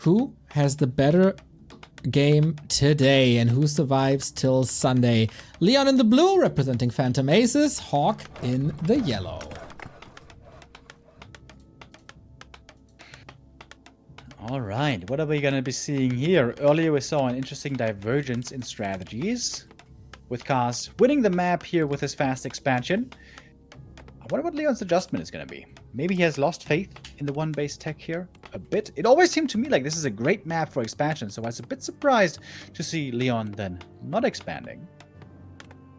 who has the better game today and who survives till Sunday. Leon in the blue representing Phantom Aces, HawK in the yellow. All right, what are we going to be seeing here? Earlier we saw an interesting divergence in strategies, with Kaz winning the map here with his fast expansion. I wonder what Leon's adjustment is going to be. Maybe he has lost faith in the one base tech here a bit. It always seemed to me like this is a great map for expansion, so I was a bit surprised to see Leon then not expanding.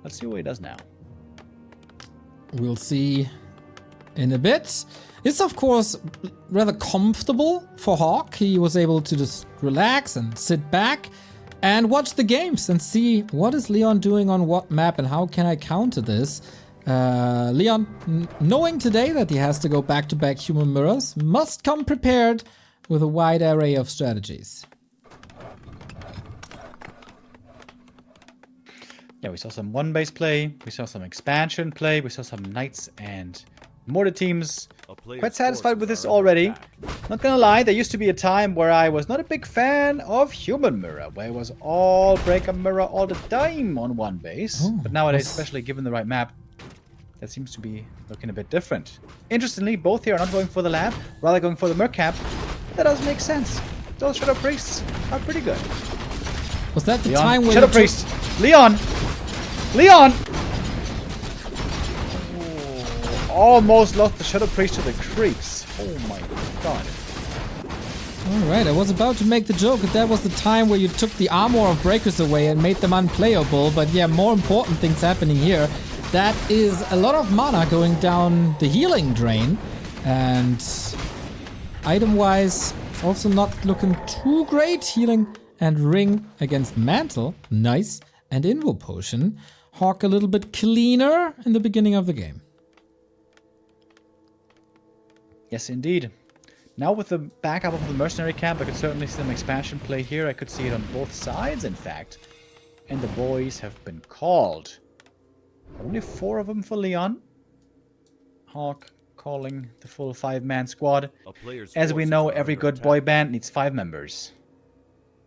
Let's see what he does now. We'll see in a bit. It's of course rather comfortable for HawK. He was able to just relax and sit back and watch the games and see what is Leon doing on what map and how can I counter this. Leon, knowing today that he has to go back-to-back human mirrors, must come prepared with a wide array of strategies. Yeah, we saw some one-base play, we saw some expansion play, we saw some Knights and Mortar teams. Quite satisfied with this already. Not gonna lie, there used to be a time where I was not a big fan of human mirror, where it was all breaker mirror all the time on one base. But nowadays, especially given the right map, that seems to be looking a bit different. Interestingly, both here are not going for the lab, rather going for the merc cap. That does make sense. Those Shadow Priests are pretty good. Was that the Leon, time when Shadow Priest! Leon! Leon! Oh, almost lost the Shadow Priest to the creeps. Oh my god. Alright, I was about to make the joke that was the time where you took the armor of breakers away and made them unplayable, but yeah, more important things happening here. That is a lot of mana going down the healing drain, and item-wise, it's also not looking too great. Healing and Ring against Mantle, nice, and Invo Potion. HawK a little bit cleaner in the beginning of the game. Yes, indeed. Now with the backup of the Mercenary camp, I could certainly see some expansion play here. I could see it on both sides, in fact. And the boys have been called. Only 4 of them for Leon. HawK calling the full 5-man squad. As we know, every good boy band needs 5 members.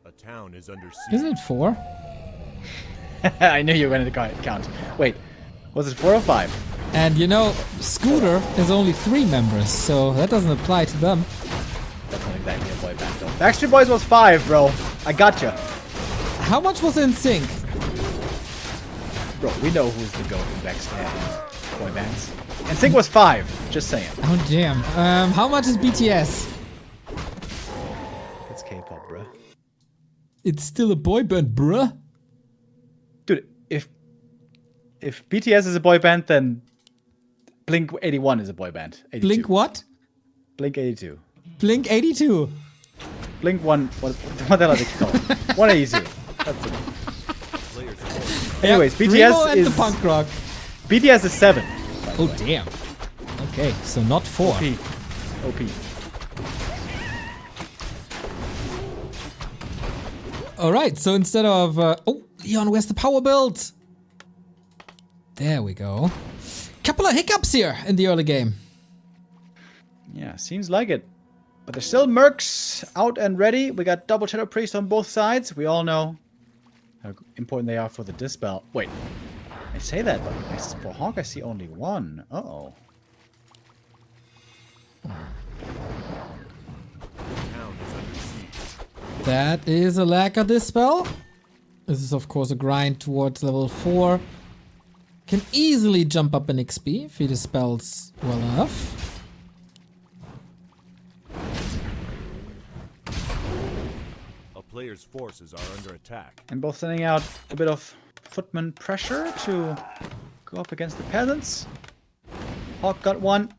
A town is under siege. Isn't it 4? I knew you were going to count. Wait, was it 4 or 5? And you know, Scooter is only 3 members, so that doesn't apply to them. That's not exactly a boy band, though. Backstreet Boys was 5, bro. I gotcha. How much was in sync? Bro, we know who's the GOAT in Backstreet boy bands. And Sync was 5, just saying. Oh damn. How much is BTS? It's K-pop, bruh. It's still a boy band, bruh. Dude, if BTS is a boy band, then Blink 81 is a boy band. 82. Blink what? Blink 82. Blink 82. Blink 1, what the hell are they called? 182. That's it. Anyways, Remo BTS and is the punk rock. BTS is 7. Oh damn. Okay, so not 4. OP. Alright, so instead of... oh, Leon, where's the power build? There we go. Couple of hiccups here in the early game. Yeah, seems like it. But there's still mercs out and ready. We got double Shadow Priest on both sides. We all know how important they are for the Dispel. Wait, I say that, but for HawK I see only 1. Uh-oh. That is a lack of Dispel. This is of course a grind towards level 4. Can easily jump up in XP if he dispels well enough. A player's forces are under attack. And both sending out a bit of footman pressure to go up against the peasants. HawK got 1.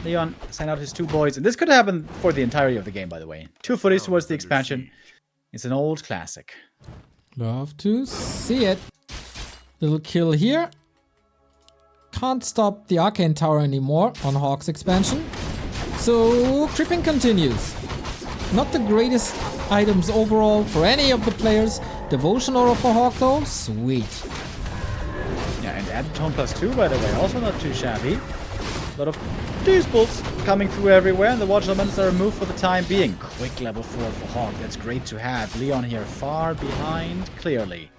Leon sent out his 2 boys. And this could happen for the entirety of the game, by the way. 2 footies towards the expansion. It's an old classic. Love to see it. Little kill here. Can't stop the Arcane Tower anymore on HawK's expansion. So creeping continues. Not the greatest items overall for any of the players. Devotion Aura for HawK though, sweet. Yeah, and add tone +2 by the way, also not too shabby. lot of these bolts coming through everywhere, and the water elements are removed for the time being. Quick level 4 for HawK. That's great to have. Leon here far behind, clearly.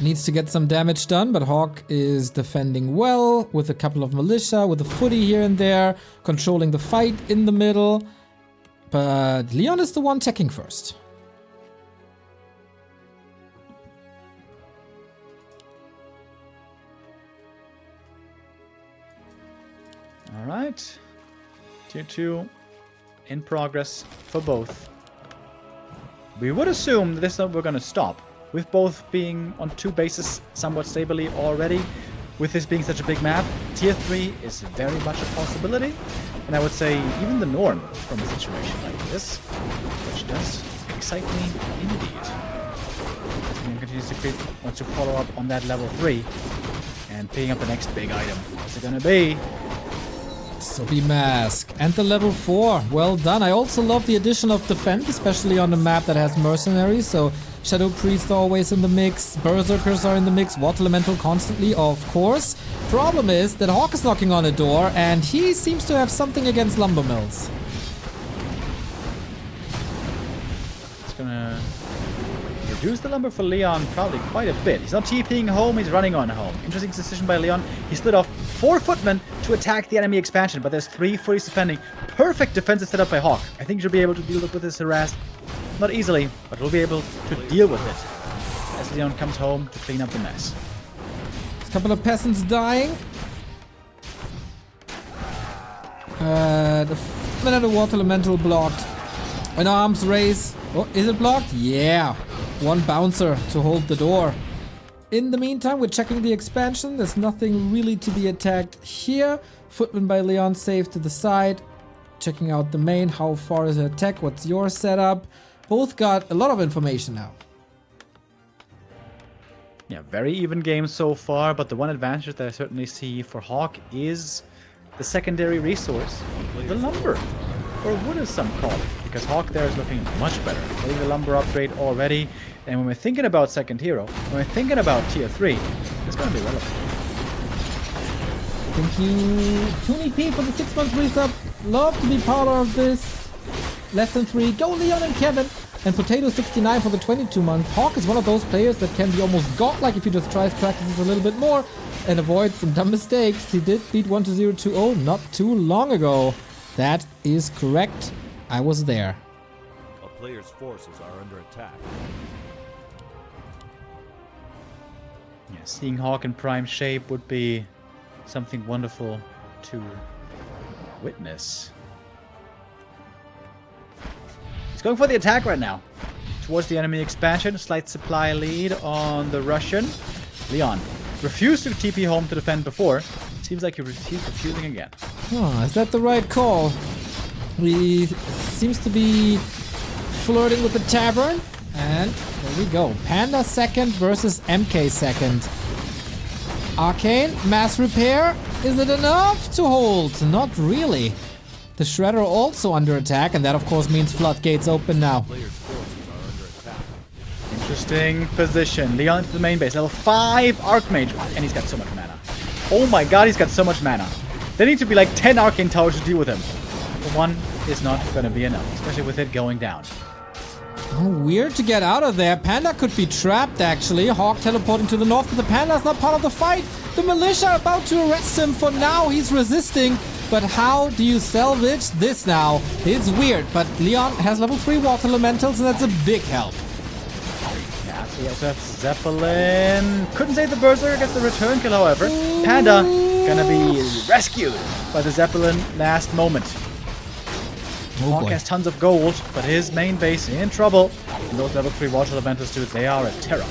Needs to get some damage done, but HawK is defending well with a couple of militia, with a footy here and there, controlling the fight in the middle. But Leon is the one teching first. Alright. Tier 2 in progress for both. We would assume that this is not we're going to stop, with both being on 2 bases somewhat stably already. With this being such a big map, Tier 3 is very much a possibility, and I would say even the norm from a situation like this, which does excite me indeed. And continues to creep, wants to follow up on that level 3, and picking up the next big item. What's it gonna be? Soapy Mask. And the level 4. Well done. I also love the addition of Defend, especially on a map that has mercenaries. So Shadow Priest always in the mix. Berserkers are in the mix. Water Elemental constantly, of course. Problem is that HawK is knocking on a door and he seems to have something against lumber mills. It's gonna reduce the lumber for Leon probably quite a bit. He's not TPing home, he's running on home. Interesting decision by Leon. He split off 4 footmen to attack the enemy expansion, but there's 3 footies defending. Perfect defensive setup by HawK. I think he'll be able to deal with this harass. Not easily, but we'll be able to deal with it as Leon comes home to clean up the mess. A couple of peasants dying. The footman and the water elemental blocked. An arms race. Oh, is it blocked? Yeah. 1 bouncer to hold the door. In the meantime, we're checking the expansion. There's nothing really to be attacked here. Footman by Leon safe to the side. Checking out the main. How far is the attack? What's your setup? Both got a lot of information now. Yeah, very even game so far, but the one advantage that I certainly see for HawK is the secondary resource, the lumber. Or wood as some call it, because HawK there is looking much better. Getting the lumber upgrade already, and when we're thinking about second hero, when we're thinking about tier 3, it's going to be relevant. Thank you, Tony P, for the 6-month resub. Love to be part of this. Less than 3. Go Leon and Kevin. And Potato69 for the 22 month. HawK is one of those players that can be almost godlike if he just tries practices a little bit more and avoids some dumb mistakes. He did beat 12020 not too long ago. That is correct. I was there. A player's forces are under attack. Yeah, seeing HawK in prime shape would be something wonderful to witness. He's going for the attack right now. Towards the enemy expansion. Slight supply lead on the Russian. Leon refused to TP home to defend before. Seems like he's refusing again. Oh, is that the right call? He seems to be flirting with the tavern. And there we go. Panda second versus MK second. Arcane, mass repair. Is it enough to hold? Not really. The Shredder also under attack, and that of course means floodgates open now. Player's forces are under attack. Interesting position. Leon into the main base. Level 5 Archmage. And he's got so much mana. Oh my god, he's got so much mana. There need to be like 10 Arcane Towers to deal with him. But 1 is not going to be enough, especially with it going down. Oh, weird to get out of there. Panda could be trapped, actually. HawK teleporting to the north, but the Panda's not part of the fight. The militia about to arrest him. For now, he's resisting. But how do you salvage this now? It's weird, but Leon has level 3 water elementals, and that's a big help. Yeah, so we also have Zeppelin. Couldn't save the Berserker, gets the return kill, however. Panda gonna be rescued by the Zeppelin last moment. Oh HawK has tons of gold, but his main base in trouble. And those level 3 water elementals, dude, they are a terror.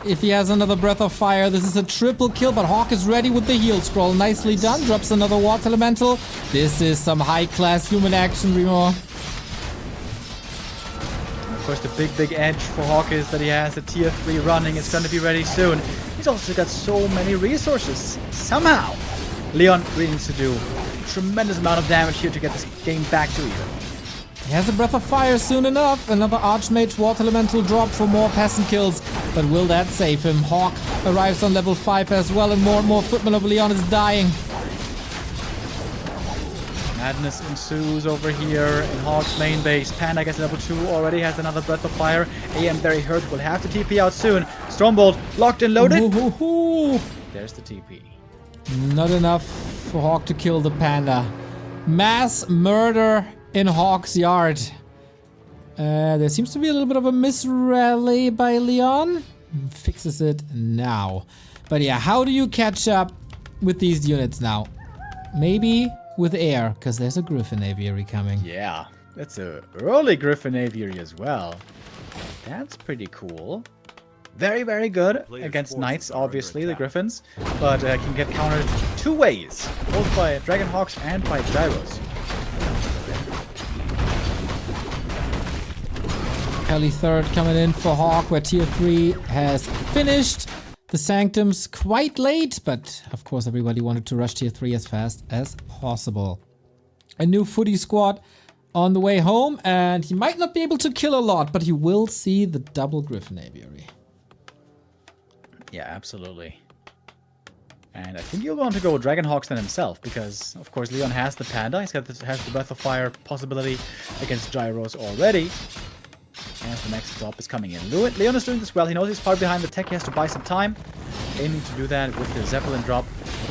If he has another Breath of Fire, this is a triple kill, but HawK is ready with the heal scroll. Nicely done. Drops another water elemental. This is some high-class human action, Remo. Of course, the big edge for HawK is that he has a tier 3 running. It's going to be ready soon. He's also got so many resources. Somehow, Leon really needs to do a tremendous amount of damage here to get this game back to even. He has a Breath of Fire soon enough. Another Archmage Water Elemental drop for more peasant kills. But will that save him? HawK arrives on level 5 as well, and more Footman of Leon is dying. Madness ensues over here in HawK's main base. Panda gets level 2, already has another Breath of Fire. AM very hurt, will have to TP out soon. Stormbolt locked and loaded. There's the TP. Not enough for HawK to kill the Panda. Mass murder in HawK's yard. There seems to be a little bit of a misrally by Leon. Fixes it now. But yeah, how do you catch up with these units now? Maybe with air, because there's a Griffin Aviary coming. Yeah, that's a early Griffin Aviary as well. That's pretty cool. Very, very good against Knights, obviously, the Griffins. But can get countered 2 ways. Both by Dragonhawks and by Gyros. Kelly third coming in for HawK, where tier 3 has finished. The Sanctums quite late, but of course everybody wanted to rush tier 3 as fast as possible. A new footy squad on the way home, and he might not be able to kill a lot, but he will see the double Griffin Aviary. Yeah, absolutely. And I think you'll want to go with Dragonhawks then himself, because of course Leon has the Panda, has the Breath of Fire possibility against Gyros already. As the next drop is coming in. Leon is doing this well. He knows he's far behind the tech. He has to buy some time. Aiming to do that with the Zeppelin drop.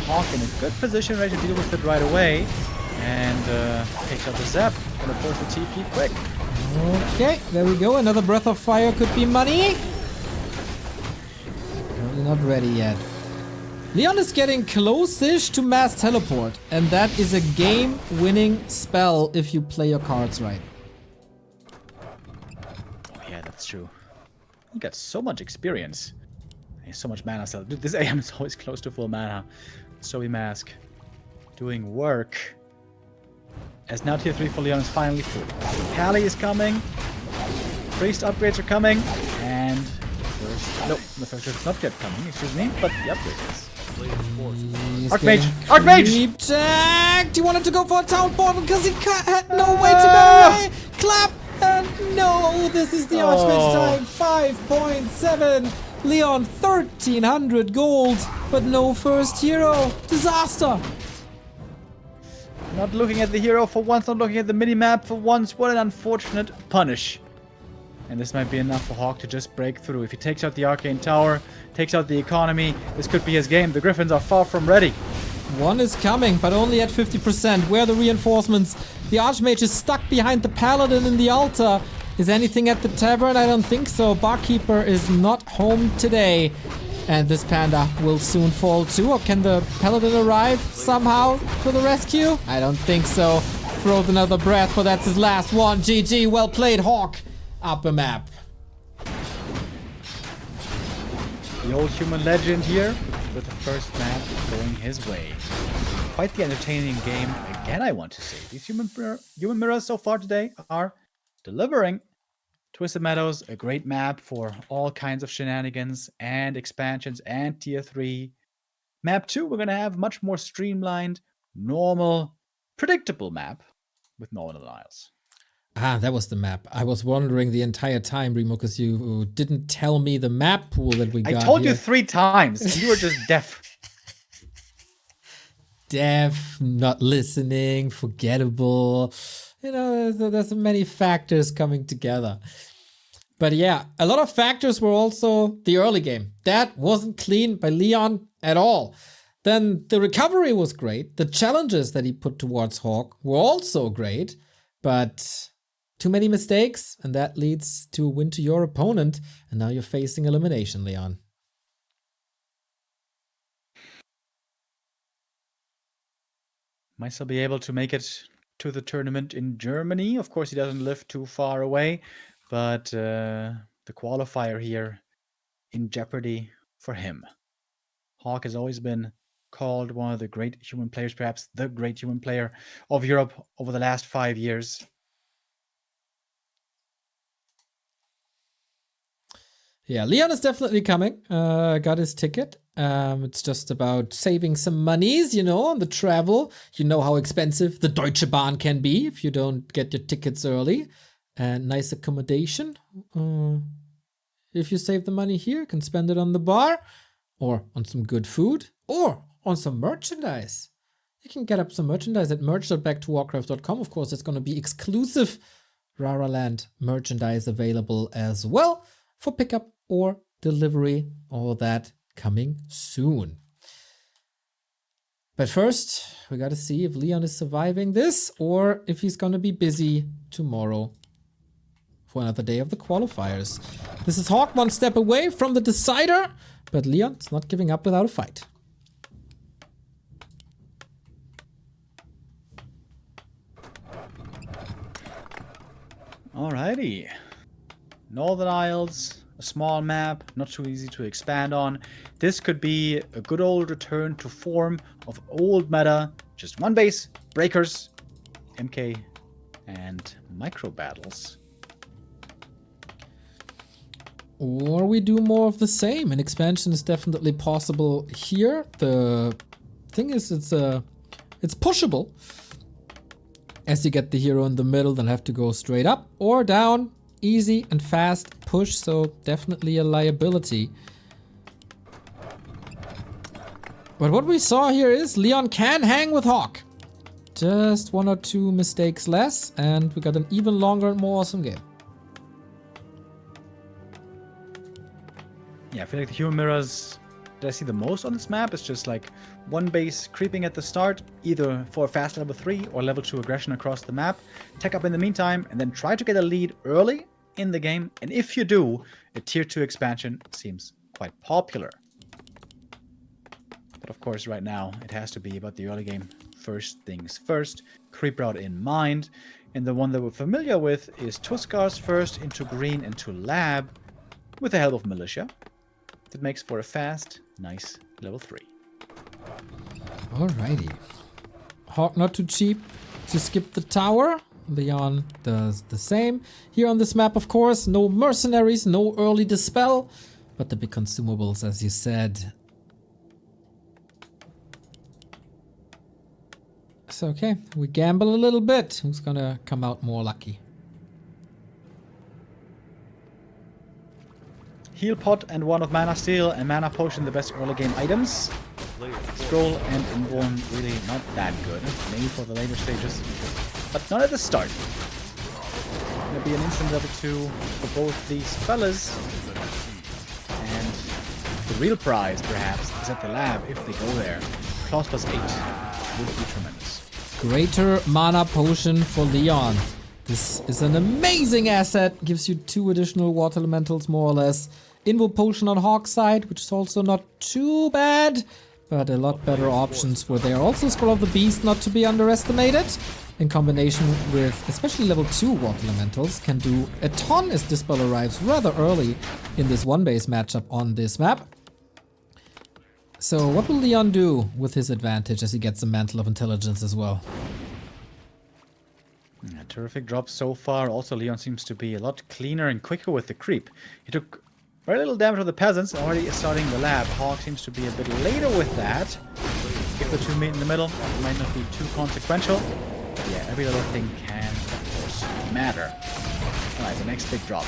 HawK in a good position, ready to deal with it right away. And takes out the Zep. Gonna force the TP quick. Okay, there we go. Another Breath of Fire could be money. Currently not ready yet. Leon is getting close-ish to Mass Teleport. And that is a game-winning spell if you play your cards right. That's true. He got so much experience. He has so much mana. So this AM is always close to full mana. Zoe Mask doing work. As now tier 3 for Leon is finally full. Pally is coming. Priest upgrades are coming. And the first is not yet coming, excuse me. But the upgrade is. Archmage! Archmage! Checked! He wanted to go for a town portal because he had no way to go away. Clap! And no, this is the Archmage dying. 5.7. Leon 1300 gold, but no first hero. Disaster. Not looking at the hero for once, not looking at the minimap for once. What an unfortunate punish. And this might be enough for HawK to just break through. If he takes out the Arcane Tower, takes out the economy, this could be his game. The Griffins are far from ready. One is coming, but only at 50%. Where are the reinforcements? The Archmage is stuck behind the Paladin in the altar. Is anything at the tavern? I don't think so. Barkeeper is not home today. And this Panda will soon fall too. Or can the Paladin arrive somehow for the rescue? I don't think so. Throws another breath, but that's his last one. GG, well played, HawK. Up a map. The old human legend here with the first map going his way. Quite the entertaining game again, I want to say. These human mirrors so far today are delivering. Twisted Meadows, a great map for all kinds of shenanigans and expansions and tier 3. Map 2, we're going to have much more streamlined, normal, predictable map with Northern Isles. Ah, that was the map. I was wondering the entire time, Remo, because you didn't tell me the map pool that we got. I told here. you 3 times. You were just deaf. Deaf, not listening, forgettable. You know, there's many factors coming together. But yeah, a lot of factors were also the early game. That wasn't clean by Leon at all. Then the recovery was great. The challenges that he put towards HawK were also great. But too many mistakes, and that leads to a win to your opponent. And now you're facing elimination, Leon. Might still be able to make it to the tournament in Germany. Of course, he doesn't live too far away, but the qualifier here in jeopardy for him. HawK has always been called one of the great human players, perhaps the great human player of Europe over the last 5 years. Yeah, Leon is definitely coming. Got his ticket. It's just about saving some monies, you know, on the travel. You know how expensive the Deutsche Bahn can be if you don't get your tickets early. And nice accommodation. If you save the money here, you can spend it on the bar, or on some good food, or on some merchandise. You can get up some merchandise at merch.backtowarcraft.com. Of course, there's going to be exclusive Raraland merchandise available as well for pickup or delivery. All that coming soon. But first, we got to see if Leon is surviving this or if he's going to be busy tomorrow for another day of the qualifiers. This is HawK one step away from the decider, but Leon's not giving up without a fight. Alrighty. Northern Isles, a small map, not too easy to expand on. This could be a good old return to form of old meta. Just one base, breakers, MK, and micro battles. Or we do more of the same. An expansion is definitely possible here. The thing is, it's pushable. As you get the hero in the middle, then have to go straight up or down. Easy and fast push, so definitely a liability. But what we saw here is Leon can hang with HawK. Just one or two mistakes less, and we got an even longer and more awesome game. Yeah, I feel like the human mirrors that I see the most on this map is just like one base creeping at the start, either for a fast level 3 or level 2 aggression across the map, tech up in the meantime, and then try to get a lead early in the game. And if you do, a tier 2 expansion seems quite popular. But of course, right now, it has to be about the early game. First things first, creep route in mind. And the one that we're familiar with is Tuskar's first into green into lab with the help of militia. That makes for a fast, nice level 3. Alrighty. HawK not too cheap to skip the tower. Leon does the same. Here on this map, of course, no mercenaries, no early dispel, but the big consumables, as you said. So, okay, we gamble a little bit. Who's gonna come out more lucky? Heal pot and one of mana steal and mana potion, the best early game items. Scroll and inborn really not that good. Maybe for the later stages, but not at the start. Gonna be an instant level 2 for both these fellas. And the real prize, perhaps, is at the lab if they go there. Claws plus 8 would be tremendous. Greater mana potion for Leon. This is an amazing asset. Gives you 2 additional water elementals, more or less. Invo potion on HawK's side, which is also not too bad, but a lot better options were there. Also Scroll of the Beast, not to be underestimated. In combination with especially level 2 water elementals, can do a ton as Dispel arrives rather early in this one base matchup on this map. So what will Leon do with his advantage as he gets the Mantle of Intelligence as well? Yeah, terrific drop so far. Also, Leon seems to be a lot cleaner and quicker with the creep. He took very little damage on the peasants, already starting the lab. HawK seems to be a bit later with that. If the two meet in the middle, it might not be too consequential. But yeah, every little thing can, of course, matter. Alright, the next big drop.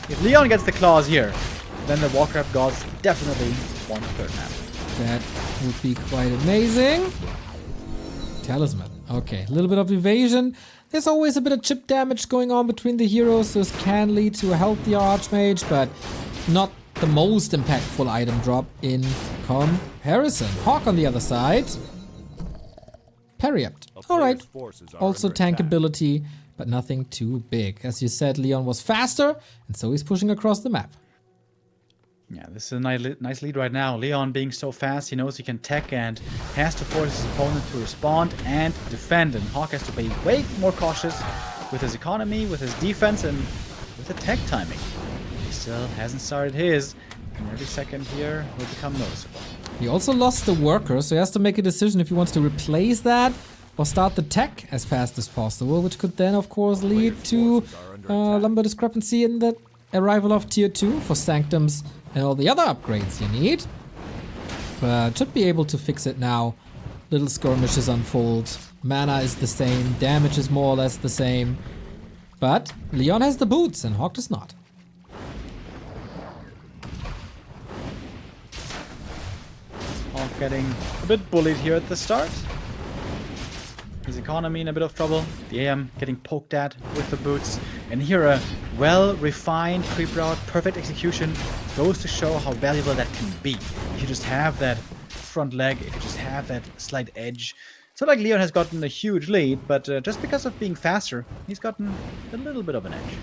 If Leon gets the claws here, then the Warcraft gods definitely want the third map. That would be quite amazing. Talisman. Okay, a little bit of evasion. There's always a bit of chip damage going on between the heroes, so this can lead to a healthier Archmage, but not the most impactful item drop in comparison. HawK on the other side. Parry-upped. Alright. Also tankability, but nothing too big. As you said, Leon was faster, and so he's pushing across the map. Yeah, this is a nice lead right now. Leon being so fast, he knows he can tech and has to force his opponent to respond and defend. And HawK has to be way more cautious with his economy, with his defense, and with the tech timing. He still hasn't started his, and every second here will become noticeable. He also lost the worker, so he has to make a decision if he wants to replace that or start the tech as fast as possible, which could then, of course, lead to lumber discrepancy in the arrival of tier 2 for sanctums and all the other upgrades you need. But should be able to fix it now. Little skirmishes unfold. Mana is the same, damage is more or less the same. But Leon has the boots and HawK does not. HawK getting a bit bullied here at the start. His economy in a bit of trouble. The AM getting poked at with the boots. And here a well-refined creep route, perfect execution, goes to show how valuable that can be. If you just have that front leg, if you just have that slight edge. It's not like Leon has gotten a huge lead, but just because of being faster, he's gotten a little bit of an edge.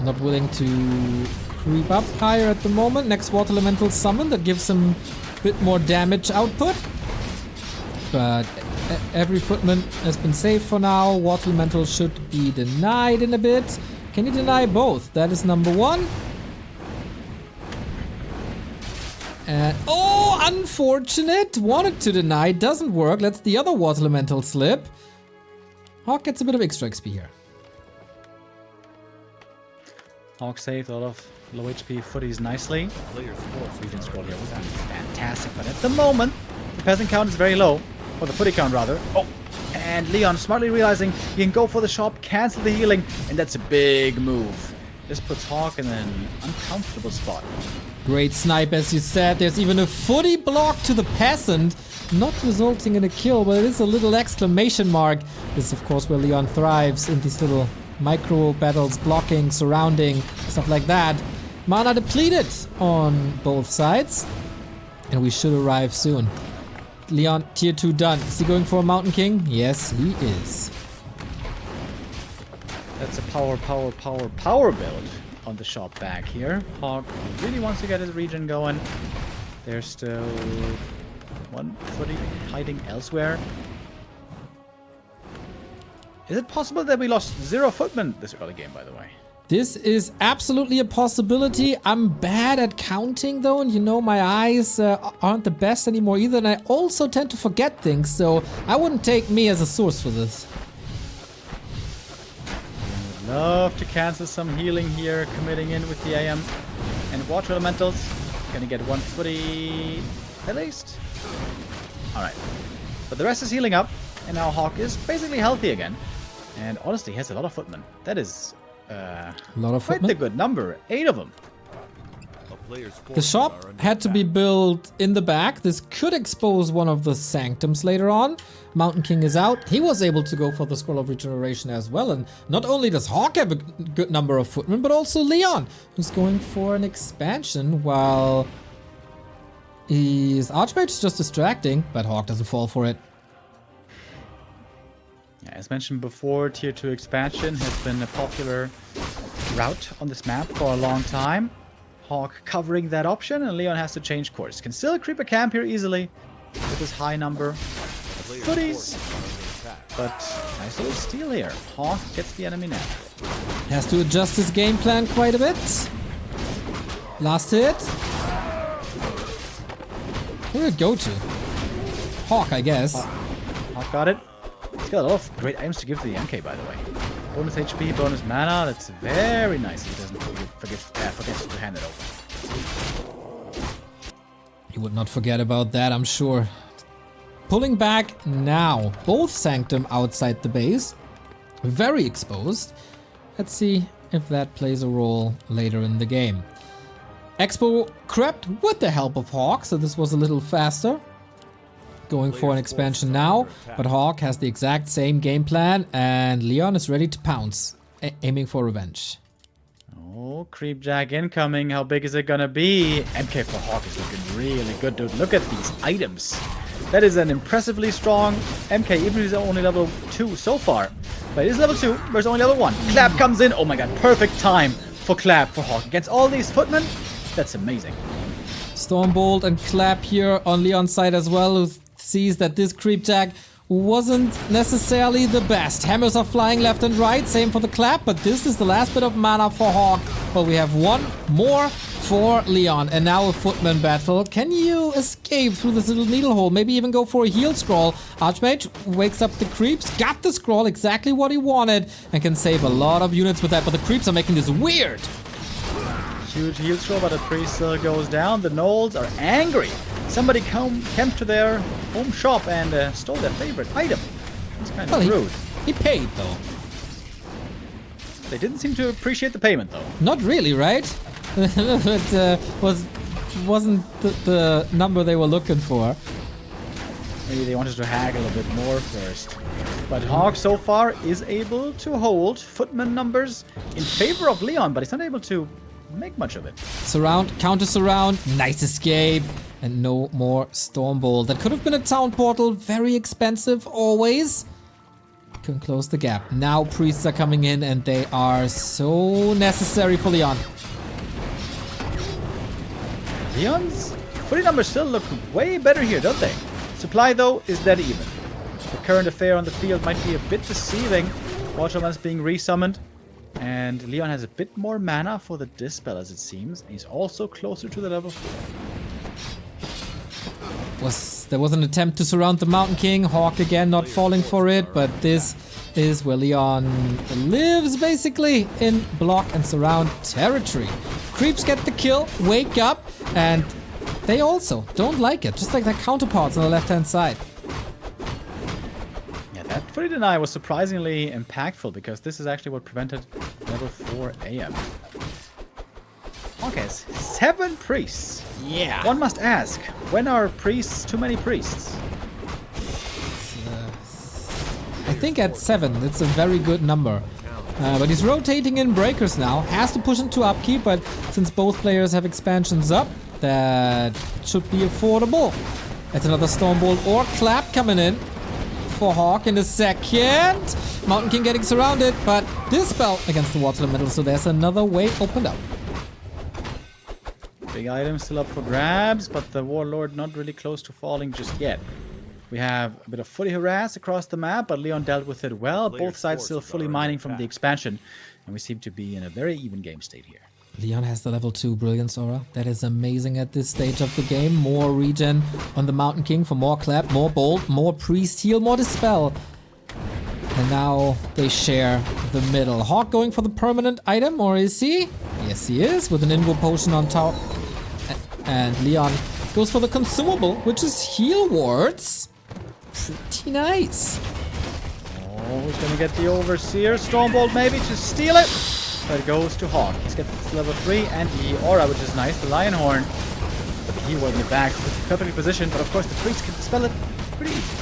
Not willing to creep up higher at the moment. Next Water Elemental summon that gives him a bit more damage output. But every footman has been saved for now. Water Elemental should be denied in a bit. Can he deny both? That is number one. And oh, unfortunate. Wanted to deny, doesn't work. Lets the other Water Elemental slip. HawK gets a bit of extra XP here. HawK saved a lot of low HP footies nicely. Region scroll here would be fantastic, but at the moment, the peasant count is very low. Or the footy count, rather. Oh, and Leon smartly realizing he can go for the shop, cancel the healing, and that's a big move. This puts HawK in an uncomfortable spot. Great snipe, as you said. There's even a footy block to the peasant, not resulting in a kill, but it is a little exclamation mark. This is, of course, where Leon thrives in these little micro battles, blocking, surrounding, stuff like that. Mana depleted on both sides, and we should arrive soon. Leon, tier 2 done. Is he going for a Mountain King? Yes, he is. That's a power build on the shop back here. HawK really wants to get his region going. There's still one footy hiding elsewhere. Is it possible that we lost 0 footmen this early game, by the way? This is absolutely a possibility. I'm bad at counting though, and you know my eyes aren't the best anymore either, and I also tend to forget things, so I wouldn't take me as a source for this. I would love to cancel some healing here, committing in with the AM and Water Elementals. Gonna get one footy at least. Alright. But the rest is healing up, and now HawK is basically healthy again. And honestly, he has a lot of footmen. That is a lot of quite footmen? a good number. 8 of them. The shop had to be built in the back. This could expose one of the sanctums later on. Mountain King is out. He was able to go for the Scroll of Regeneration as well. And not only does HawK have a good number of footmen, but also Leon, who's going for an expansion while his Archmage is just distracting, but HawK doesn't fall for it. As mentioned before, Tier 2 expansion has been a popular route on this map for a long time. HawK covering that option, and Leon has to change course. Can still creep a camp here easily with his high number of footies. But nice little steal here. HawK gets the enemy now. Has to adjust his game plan quite a bit. Last hit. Where did it go to? HawK, I guess. HawK got it. He's got a lot of great items to give to the MK, by the way. Bonus HP, bonus mana. That's very nice. He doesn't forget to hand it over. He would not forget about that, I'm sure. Pulling back now. Both Sanctum outside the base. Very exposed. Let's see if that plays a role later in the game. Expo crept with the help of HawK, so this was a little faster. Going for an expansion now, but HawK has the exact same game plan, and Leon is ready to pounce, aiming for revenge. Oh, Creepjack incoming. How big is it gonna be? MK for HawK is looking really good, dude. Look at these items. That is an impressively strong MK, even if he's only level 2 so far. But it is level 2, there's only level 1. Clap comes in. Oh my god, perfect time for Clap for HawK. Against all these footmen, that's amazing. Stormbolt and Clap here on Leon's side as well, who sees that this Creepjack wasn't necessarily the best. Hammers are flying left and right, same for the Clap, but this is the last bit of mana for HawK. But we have one more for Leon. And now a footman battle. Can you escape through this little needle hole? Maybe even go for a heal scroll. Archmage wakes up the creeps. Got the scroll, exactly what he wanted. And can save a lot of units with that. But the creeps are making this weird. Huge heal scroll, but the priest still goes down. The gnolls are angry. Somebody came to their home shop and stole their favorite item. It's kind of rude. He paid, though. They didn't seem to appreciate the payment, though. Not really, right? It wasn't the number they were looking for. Maybe they wanted to haggle a bit more first. But HawK so far is able to hold footman numbers in favor of Leon, but he's not able to make much of it. Surround, counter surround, nice escape, and no more Stormbolt. That could have been a town portal, very expensive always. Can close the gap. Now priests are coming in and they are so necessary for Leon. Leon's footy numbers still look way better here, don't they? Supply, though, is dead even. The current affair on the field might be a bit deceiving. Waterman's being resummoned. And Leon has a bit more mana for the Dispel, as it seems. And he's also closer to the level 4. There was an attempt to surround the Mountain King. HawK again not falling for it, but this is where Leon lives, basically, in block and surround territory. Creeps get the kill, wake up, and they also don't like it, just like their counterparts on the left-hand side. Yeah, that footy deny was surprisingly impactful, because this is actually what prevented level 4 AM. HawK has 7 priests. Yeah. One must ask, when are priests too many priests? I think at 7, it's a very good number. But he's rotating in breakers now. Has to push into upkeep, but since both players have expansions up, that should be affordable. That's another Stormbolt or Clap coming in for HawK in a second. Mountain King getting surrounded, but Dispel against the Water Elemental, so there's another way opened up. Big item still up for grabs, but the Warlord not really close to falling just yet. We have a bit of footy harass across the map, but Leon dealt with it well. Both sides still fully mining from the expansion, and we seem to be in a very even game state here. Leon has the level 2 Brilliance Aura. That is amazing at this stage of the game. More regen on the Mountain King for more Clap, more Bolt, more Priest Heal, more Dispel. And now they share the middle. HawK going for the permanent item, or is he? Yes, he is, with an Invo Potion on top. And Leon goes for the consumable, which is Heal Wards. Pretty nice. Oh, he's gonna get the Overseer. Stormbolt maybe to steal it. But it goes to HawK. He's got level 3 and the Aura, which is nice. The Lion Horn. But he will be back with perfectly positioned. But of course, the priest can dispel it pretty easy.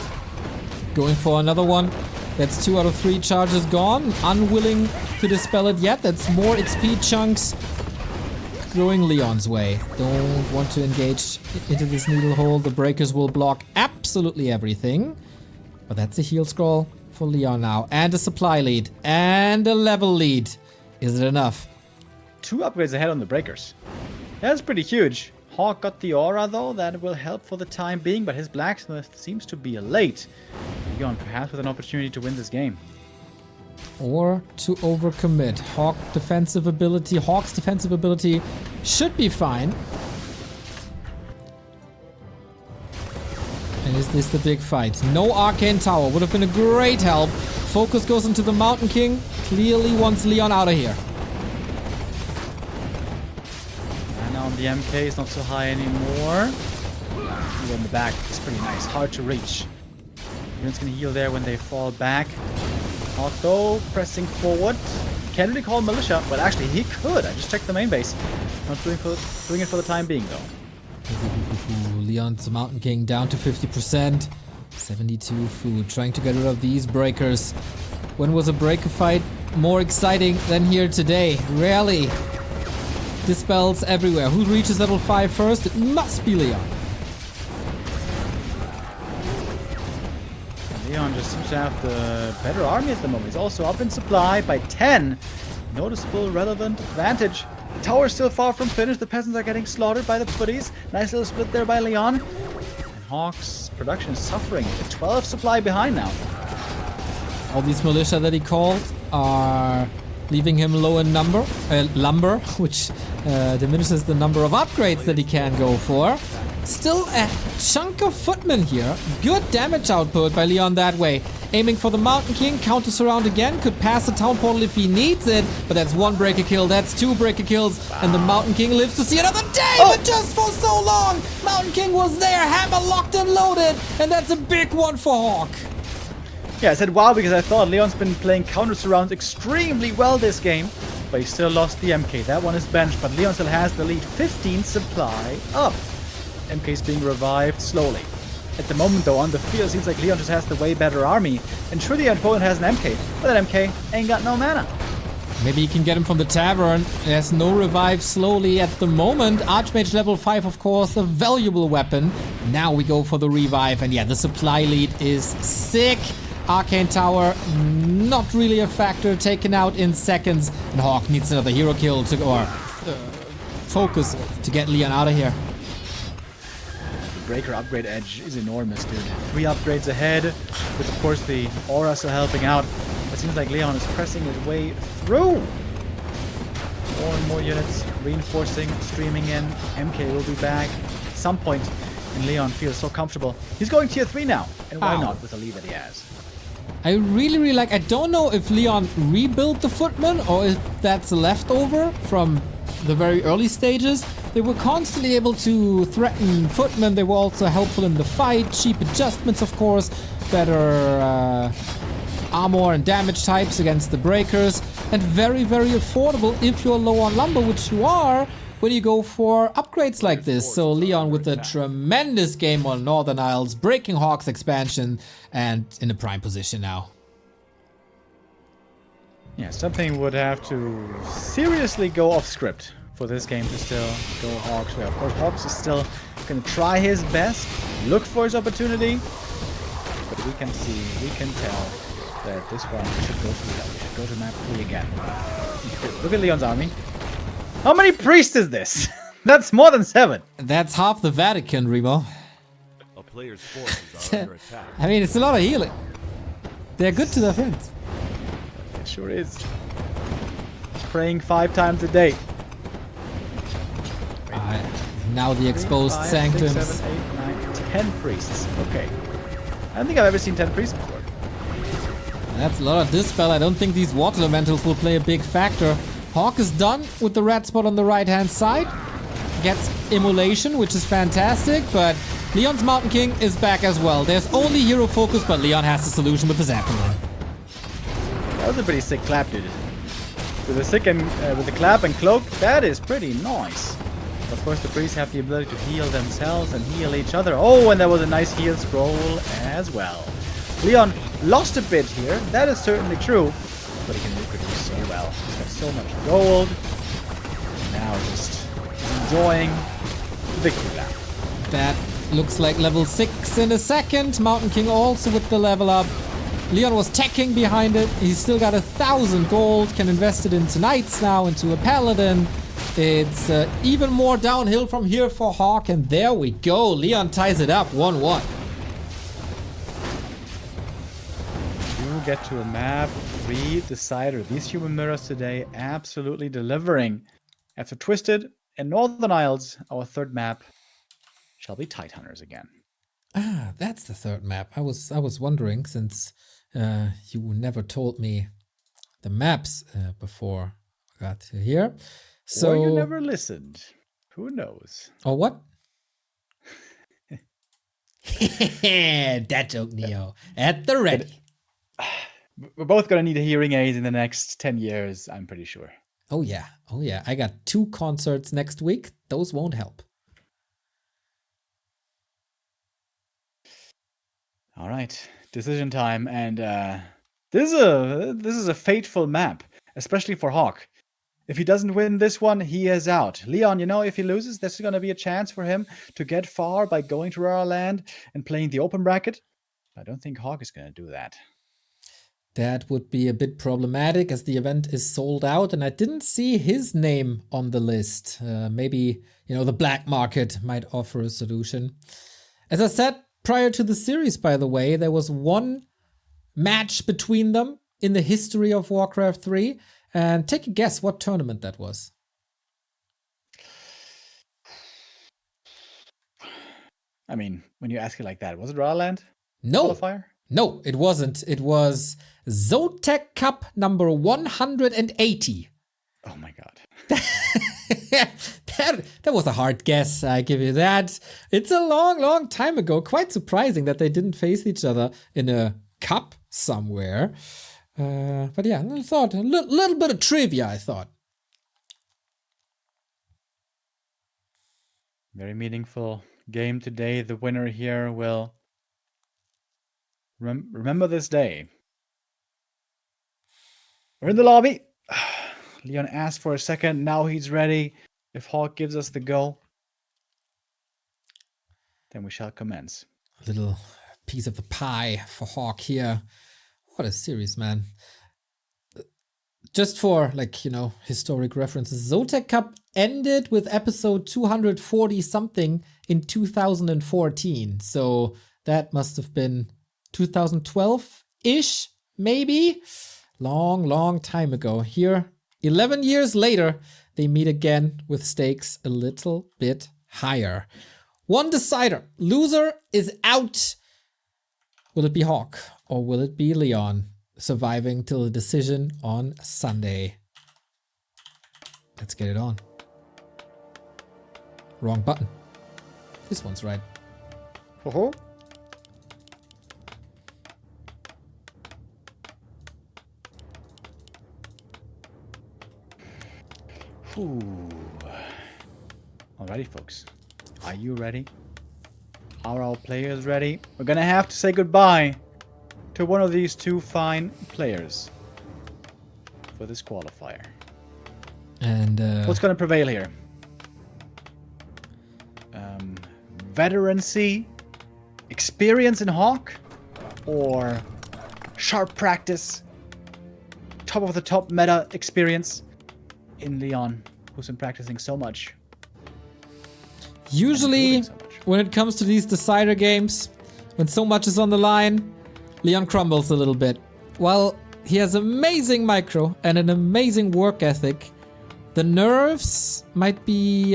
Going for another one. That's 2 out of 3 charges gone. Unwilling to dispel it yet. That's more XP chunks going Leon's way. Don't want to engage into this needle hole. The breakers will block absolutely everything. But that's a heal scroll for Leon now. And a supply lead. And a level lead. Is it enough? 2 upgrades ahead on the breakers. That's pretty huge. HawK got the Aura, though. That will help for the time being. But his Blacksmith seems to be late. Leon perhaps with an opportunity to win this game. Or to overcommit. HawK's defensive ability should be fine. And is this the big fight? No Arcane Tower would have been a great help. Focus goes into the Mountain King. Clearly wants Leon out of here. And now the MK is not so high anymore. Heal in the back is pretty nice. Hard to reach. Everyone's gonna heal there when they fall back. HawK though, pressing forward. Can't really call Militia. Well, actually, he could. I just checked the main base. Not doing it for the time being, though. Leon's Mountain King down to 50%. 72 food. Trying to get rid of these breakers. When was a breaker fight more exciting than here today? Rarely. Dispels everywhere. Who reaches level 5 first? It must be Leon. Leon just seems to have the better army at the moment. He's also up in supply by 10. Noticeable, relevant advantage. The tower's still far from finished. The peasants are getting slaughtered by the footies. Nice little split there by Leon. And HawK's production is suffering. They're 12 supply behind now. All these militia that he called are leaving him low in lumber, which diminishes the number of upgrades that he can go for. Still a chunk of footmen here. Good damage output by Leon that way. Aiming for the Mountain King, counter surround again, could pass the town portal if he needs it, but that's one breaker kill, that's two breaker kills, and the Mountain King lives to see another day, but just for so long! Mountain King was there, hammer locked and loaded, and that's a big one for HawK. Yeah, I said wow because I thought Leon's been playing counter surrounds extremely well this game, but he still lost the MK. That one is benched, but Leon still has the lead. 15 supply up. MK's being revived slowly. At the moment, though, on the field, it seems like Leon just has the way better army. And sure, the opponent has an MK, but that MK ain't got no mana. Maybe you can get him from the tavern. There's no revive slowly at the moment. Archmage level 5, of course, a valuable weapon. Now we go for the revive. And yeah, the supply lead is sick. Arcane Tower, not really a factor. Taken out in seconds. And HawK needs another hero kill to or focus to get Leon out of here. Breaker upgrade edge is enormous, dude. 3 upgrades ahead, with of course the aura still helping out. It seems like Leon is pressing his way through. More and more units reinforcing, streaming in. MK will be back at some point, and Leon feels so comfortable. He's going tier 3 now, and why not with the lead that he has? I really like, I don't know if Leon rebuilt the footman or if that's a leftover from the very early stages. They were constantly able to threaten footmen. They were also helpful in the fight. Cheap adjustments, of course. Better armor and damage types against the breakers. And very affordable if you're low on lumber, which you are when you go for upgrades like this. So Leon with a tremendous game on Northern Isles, breaking HawK's expansion and in a prime position now. Yeah, something would have to seriously go off script for this game to still go HawK's way. Of course, HawK is still going to try his best, look for his opportunity, but we can tell that this one should go to Leon. We should go to map 3 again. Look at Leon's army. How many priests is this? That's more than 7. That's half the Vatican, Remo. A player's forces are under attack. I mean, it's a lot of healing. They're good to their friends. It sure is. Praying 5 times a day. Now the exposed 3, 5, sanctums. 6, 7, 8, 9, 10 priests. Okay. I don't think I've ever seen 10 priests before. That's a lot of dispel. I don't think these water elementals will play a big factor. HawK is done with the red spot on the right hand side. Gets immolation, which is fantastic, but Leon's Mountain King is back as well. There's only hero focus, but Leon has the solution with the Zeppelin. That was a pretty sick clap, dude. With the sick and with the clap and cloak, that is pretty nice. Of course, the priests have the ability to heal themselves and heal each other. Oh, and there was a nice heal scroll as well. Leon lost a bit here. That is certainly true, but he can reproduce so well. He's got so much gold. Now just enjoying the victory lap. That looks like level 6 in a second. Mountain King also with the level up. Leon was teching behind it. He's still got 1,000 gold. Can invest it into knights now, into a paladin. It's even more downhill from here for HawK, and there we go. Leon ties it up 1-1. You get to a map 3 decider. These human mirrors today absolutely delivering. After Twisted and Northern Isles, our third map shall be Tidehunters again. Ah, that's the third map. I was wondering, since you never told me the maps before I got to here. So or you never listened. Who knows? Or what? That joke, Neo. At the ready. We're both gonna need a hearing aid in the next 10 years, I'm pretty sure. Oh yeah. Oh yeah. I got 2 concerts next week. Those won't help. All right, decision time, and this is a fateful map, especially for HawK. If he doesn't win this one, he is out. Leon, you know, if he loses, there's going to be a chance for him to get far by going to Rara Land and playing the open bracket. I don't think HawK is going to do that. That would be a bit problematic as the event is sold out, and I didn't see his name on the list. Maybe, you know, the black market might offer a solution. As I said prior to the series, by the way, there was one match between them in the history of Warcraft 3, And take a guess what tournament that was. I mean, when you ask it like that, was it Ralland? No. Qualifier? No, it wasn't. It was Zotac Cup number 180. Oh my god. that was a hard guess, I give you that. It's a long, long time ago. Quite surprising that they didn't face each other in a cup somewhere. But yeah, I thought a little bit of trivia, I thought. Very meaningful game today. The winner here will remember this day. We're in the lobby. Leon asked for a second. Now he's ready. If HawK gives us the go, then we shall commence. A little piece of the pie for HawK here. What a series, man. Just for, like, you know, historic references, Zotac Cup ended with episode 240 something in 2014. So that must have been 2012-ish, maybe? Long, long time ago. Here, 11 years later, they meet again with stakes a little bit higher. One decider. Loser is out. Will it be HawK or will it be Leon surviving till the decision on Sunday? Let's get it on. Wrong button. This one's right. Oh. Alrighty, folks. Are you ready? Are our players ready? We're gonna have to say goodbye to one of these two fine players for this qualifier. And what's gonna prevail here? Veterancy, experience in HawK, or sharp practice, top of the top meta experience in Leon, who's been practicing so much? Usually, when it comes to these decider games, when so much is on the line, Leon crumbles a little bit. While he has amazing micro and an amazing work ethic, the nerves might be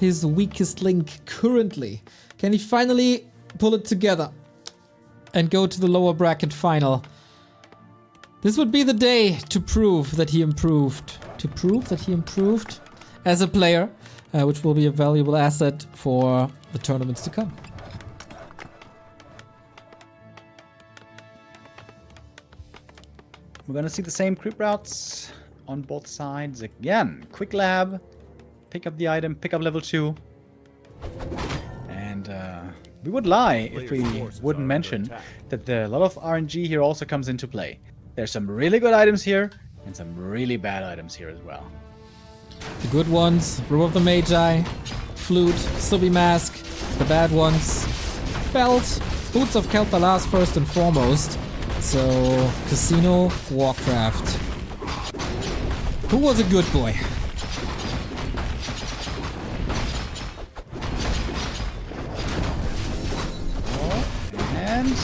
his weakest link currently. Can he finally pull it together and go to the lower bracket final? This would be the day to prove that he improved. To prove that he improved as a player, which will be a valuable asset for the tournaments to come. We're gonna see the same creep routes on both sides again. Quick lab, pick up the item, pick up level 2. And we would lie if we wouldn't mention that a lot of RNG here also comes into play. There's some really good items here and some really bad items here as well. The good ones, Robe of the Magi, Flute, Subi Mask. The bad ones, Belt, Boots of Kel'Thalas first and foremost. So, Casino, Warcraft. Who was a good boy? And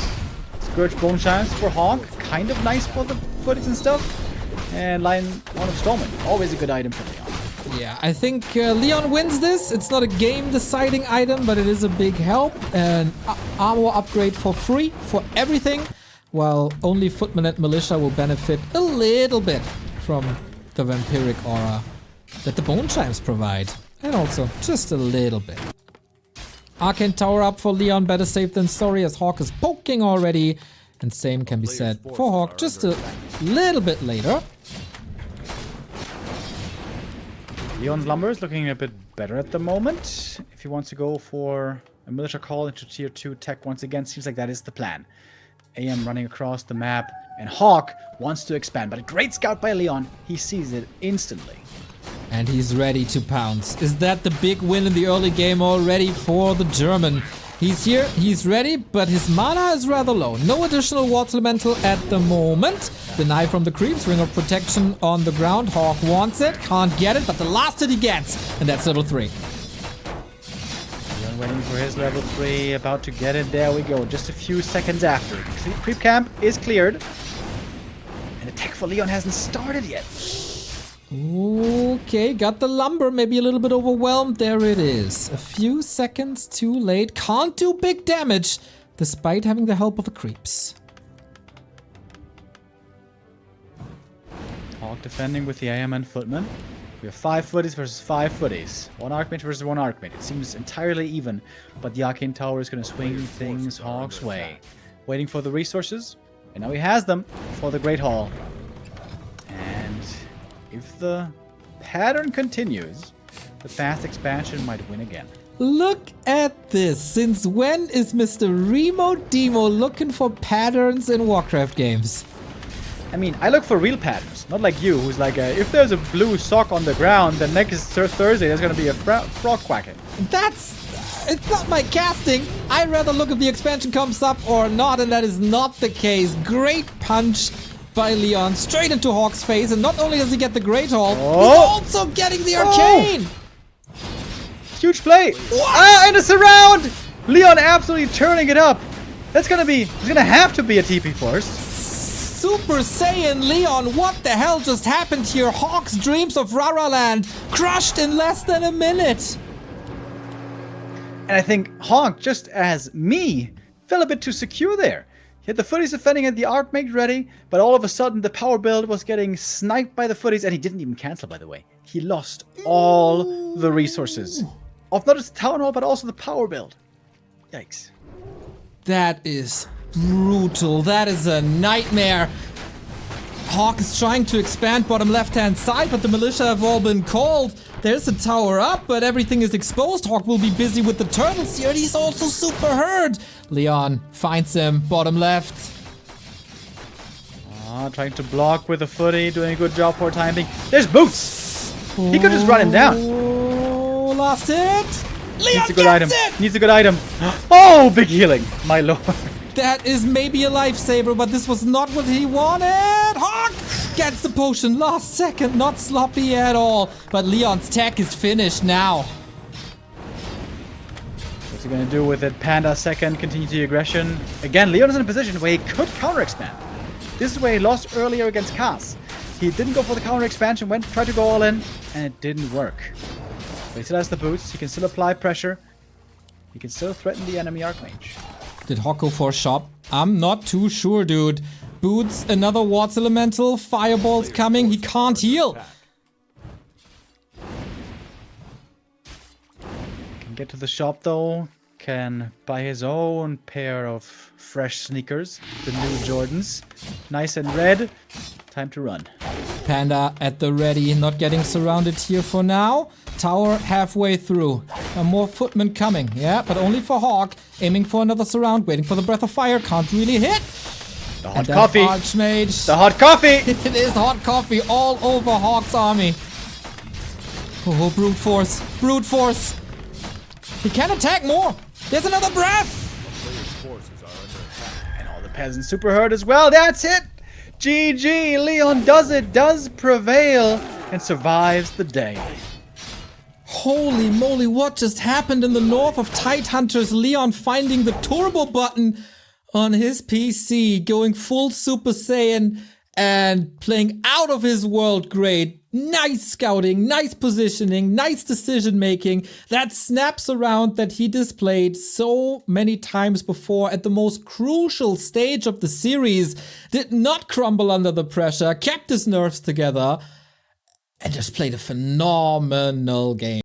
Scourge Bone Chimes for HawK, kind of nice for the footage and stuff. And Lion Horn of Stormwind, always a good item for Leon. Yeah, I think Leon wins this. It's not a game-deciding item, but it is a big help. An armor upgrade for free for everything, while only Footman and Militia will benefit a little bit from the vampiric aura that the Bone Chimes provide. And also, just a little bit. Arcane Tower up for Leon, better safe than sorry, as HawK is poking already. And same can be said for HawK just a little bit later. Leon's Lumber is looking a bit better at the moment. If he wants to go for a Militia call into tier 2 tech once again, seems like that is the plan. AM running across the map, and HawK wants to expand, but a great scout by Leon. He sees it instantly. And he's ready to pounce. Is that the big win in the early game already for the German? He's here, he's ready, but his mana is rather low. No additional Water Elemental at the moment. Deny from the creeps, Ring of Protection on the ground. HawK wants it, can't get it, but the last hit he gets, and that's level 3. Leon waiting for his level 3, about to get it. There we go, just a few seconds after. Creep camp is cleared. And the tech for Leon hasn't started yet. Okay, got the lumber, maybe a little bit overwhelmed. There it is. A few seconds too late. Can't do big damage, despite having the help of the creeps. HawK defending with the AM and footman. We have 5 footies versus 5 footies. 1 archmage versus 1 archmage. It seems entirely even, but the arcane tower is going to swing things HawK's way. Waiting for the resources, and now he has them for the Great Hall. And if the pattern continues, the fast expansion might win again. Look at this. Since when is Mr. Remo Demo looking for patterns in Warcraft games? I mean, I look for real patterns, not like you, who's like, if there's a blue sock on the ground, then next Thursday there's going to be a frog quacking. It's not my casting. I'd rather look if the expansion comes up or not, and that is not the case. Great punch by Leon straight into HawK's face, and not only does he get the Great Hall, he's also getting the Arcane! Huge play! And a surround! Leon absolutely turning it up! It's gonna have to be a TP force. Super Saiyan Leon, what the hell just happened here? HawK's dreams of Rara Land crushed in less than a minute! And I think HawK, just as me, felt a bit too secure there. He had the footies defending and the Archmage ready, but all of a sudden the power build was getting sniped by the footies, and he didn't even cancel, by the way. He lost all the resources of not just the Town Hall, but also the power build. Yikes. That is brutal. That is a nightmare. HawK is trying to expand bottom left-hand side, but the militia have all been called. There's a tower up, but everything is exposed. HawK will be busy with the turtles here, and he's also super hurt. Leon finds him, bottom left. Trying to block with a footy, doing a good job for a time being. There's Boots! He could just run him down. Oh, lost it. Leon Needs a good gets item. it! Needs a good item. Oh, big healing, my lord. That is maybe a lifesaver, but this was not what he wanted. HawK gets the potion last second, not sloppy at all. But Leon's tech is finished now. What's he gonna do with it? Panda second, continue the aggression. Again, Leon is in a position where he could counter expand. This is where he lost earlier against Cass. He didn't go for the counter expansion, tried to go all in, and it didn't work. But he still has the boots, he can still apply pressure. He can still threaten the enemy Archmage. Did HawK go for a shop? I'm not too sure, dude. Boots, another Warts Elemental, Fireball's coming, he can't heal. Can get to the shop though, can buy his own pair of fresh sneakers, the new Jordans. Nice and red, time to run. Panda at the ready, not getting surrounded here for now. Tower halfway through. More footmen coming, yeah, but only for HawK. Aiming for another surround, waiting for the Breath of Fire, can't really hit. The hot coffee. Archmage. The hot coffee. It is hot coffee all over HawK's army. Oh, brute force, brute force. He can attack more. There's another breath. And all the peasants super hurt as well. That's it. GG. Leon does it, does prevail, and survives the day. Holy moly, what just happened in the north of Tidehunters? Leon finding the turbo button on his PC, going full Super Saiyan and playing out of his world great. Nice scouting, nice positioning, nice decision making. That snaps around that he displayed so many times before at the most crucial stage of the series did not crumble under the pressure, kept his nerves together, and just played a phenomenal game.